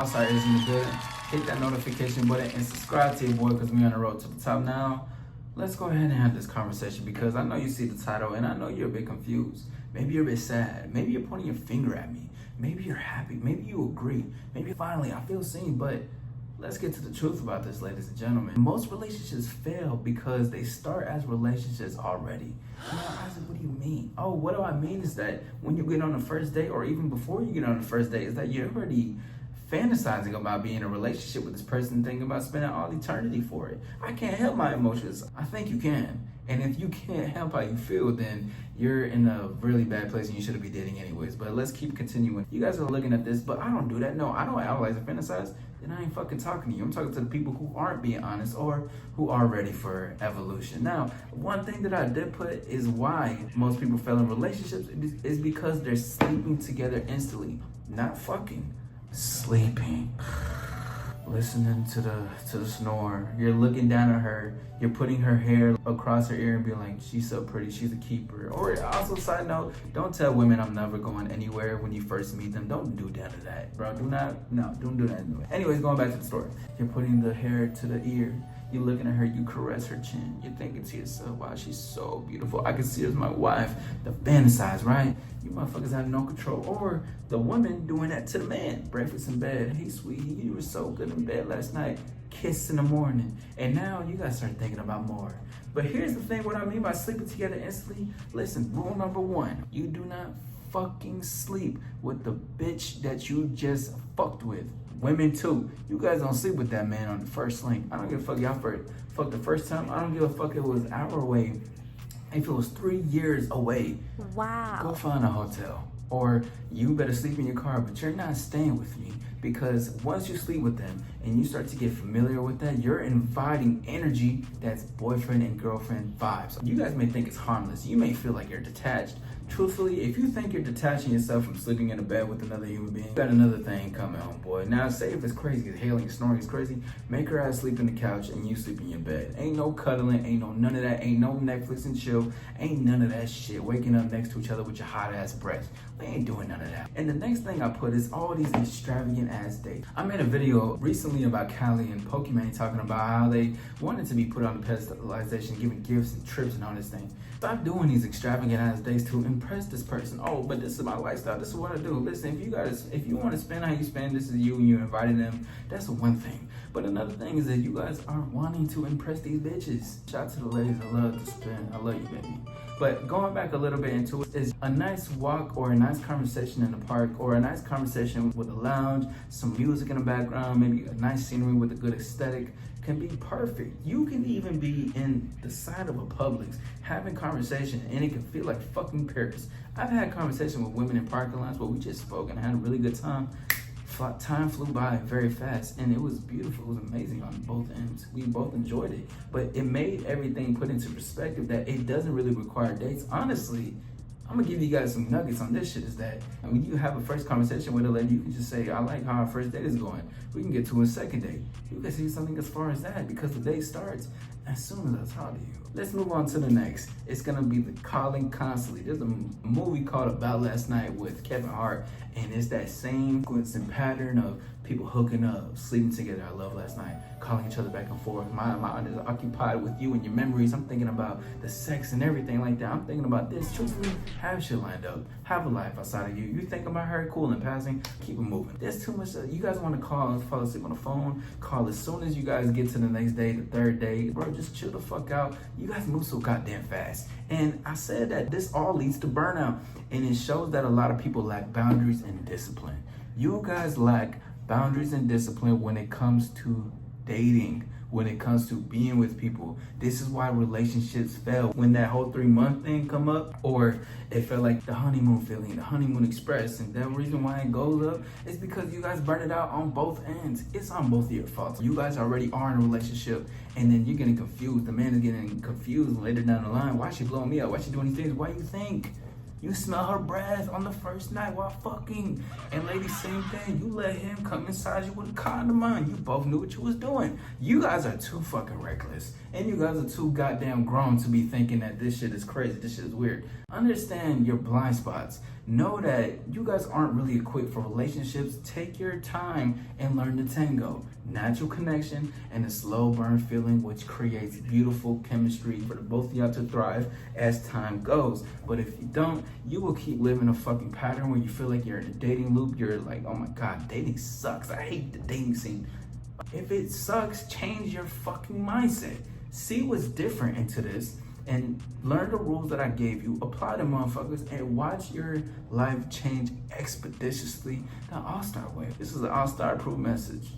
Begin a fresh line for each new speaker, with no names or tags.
AllStar is in the building. Hit that notification button and subscribe to your boy because we're on the road to the top now. Let's go ahead and have this conversation because I know you see the title and I know you're a bit confused. Maybe you're a bit sad. Maybe you're pointing your finger at me. Maybe you're happy. Maybe you agree. Maybe finally I feel seen, but let's get to the truth about this, ladies and gentlemen. Most relationships fail because they start as relationships already. Now, Isaac, what do you mean? Oh, what do I mean is that when you get on the first date or even before you get on the first date is that you're already fantasizing about being in a relationship with this person, thinking about spending all eternity for it. I can't help my emotions. I think you can. And if you can't help how you feel, then you're in a really bad place and you shouldn't be dating anyways. But let's keep continuing. You guys are looking at this, but I don't do that. No, I don't analyze and fantasize. Then I ain't fucking talking to you. I'm talking to the people who aren't being honest or who are ready for evolution. Now, one thing that I did put is why most people fail in relationships is because they're sleeping together instantly. Not fucking. Sleeping. Listening to the snore. You're looking down at her. You're putting her hair across her ear and being like, she's so pretty, she's a keeper. Or also, side note, don't tell women I'm never going anywhere when you first meet them. Don't do none of that, bro. Don't do that anyway. Anyways, going back to the story. You're putting the hair to the ear. You're looking at her, you caress her chin. You're thinking to yourself, wow, she's so beautiful. I can see her as my wife. The fantasize, right? You motherfuckers have no control. Or the woman doing that to the man. Breakfast in bed. Hey, sweetie, you were so good in bed last night. Kiss in the morning. And now you gotta start thinking about more. But here's the thing, what I mean by sleeping together instantly. Listen, rule number one, you do not fucking sleep with the bitch that you just fucked with. Women too. You guys don't sleep with that man on the first link. I don't give a fuck y'all fuck the first time. I don't give a fuck if it was an hour away. If it was 3 years away.
Wow.
Go find a hotel. Or you better sleep in your car, but you're not staying with me. Because once you sleep with them and you start to get familiar with that, you're inviting energy that's boyfriend and girlfriend vibes. You guys may think it's harmless. You may feel like you're detached. Truthfully, if you think you're detaching yourself from sleeping in a bed with another human being, you got another thing coming on, boy. Now, say if it's crazy, if hailing, snoring is crazy, make her ass sleep in the couch and you sleep in your bed. Ain't no cuddling, ain't no none of that, ain't no Netflix and chill, ain't none of that shit. Waking up next to each other with your hot ass breath. We ain't doing none of that. And the next thing I put is all these extravagant ass dates. I made a video recently about Callie and Pokemon talking about how they wanted to be put on the pedestalization, giving gifts and trips and all this thing. Stop doing these extravagant ass dates to impress this person. Oh, but this is my lifestyle. This is what I do. Listen, if you want to spend how you spend, this is you and you invited them. That's one thing. But another thing is that you guys aren't wanting to impress these bitches. Shout out to the ladies I love to spend. I love you, baby. But going back a little bit into it is a nice walk or a nice conversation in the park or a nice conversation with a lounge, some music in the background, maybe a nice scenery with a good aesthetic can be perfect. You can even be in the side of a Publix having conversation and it can feel like fucking Paris. I've had conversation with women in parking lots where we just spoke and I had a really good time. Time flew by very fast and it was beautiful. It was amazing on both ends. We both enjoyed it, but it made everything put into perspective that it doesn't really require dates. Honestly, I'm gonna give you guys some nuggets on this shit is that when you have a first conversation with a lady, you can just say, I like how our first date is going. We can get to a second date. You can see something as far as that because the date starts as soon as I talk to you. Let's move on to the next. It's gonna be the calling constantly. There's a movie called About Last Night with Kevin Hart, and it's that same sequence and pattern of people hooking up, sleeping together. I love last night, calling each other back and forth. My mind is occupied with you and your memories. I'm thinking about the sex and everything like that. I'm thinking about this. Truthfully, have shit lined up. Have a life outside of you. You think about her, cool in passing, keep it moving. There's too much. You guys want to call and fall asleep on the phone, call as soon as you guys get to the next day, the third day. Bro, just chill the fuck out. You guys move so goddamn fast. And I said that this all leads to burnout. And it shows that a lot of people lack boundaries and discipline. You guys lack boundaries and discipline when it comes to dating, when it comes to being with people. This is why relationships fail. When that whole 3-month thing come up, or it felt like the honeymoon feeling, the honeymoon express, and the reason why it goes up is because you guys burn it out on both ends. It's on both of your faults. You guys already are in a relationship, and then you're getting confused. The man is getting confused later down the line. Why is she blowing me up? Why is she doing these things? Why you think? You smell her breath on the first night while fucking. And ladies, same thing. You let him come inside you with a condom on. You both knew what you was doing. You guys are too fucking reckless. And you guys are too goddamn grown to be thinking that this shit is crazy, this shit is weird. Understand your blind spots. know that you guys aren't really equipped for relationships. Take your time and learn the tango. Natural connection and a slow burn feeling, which creates beautiful chemistry for the both of y'all to thrive as time goes. But if you don't, you will keep living a fucking pattern where you feel like you're in a dating loop. You're like, oh my God, dating sucks. I hate the dating scene. If it sucks, change your fucking mindset. See what's different into this and learn the rules that I gave you. Apply them, motherfuckers, and watch your life change expeditiously the AllStar way. This is an AllStar approved message.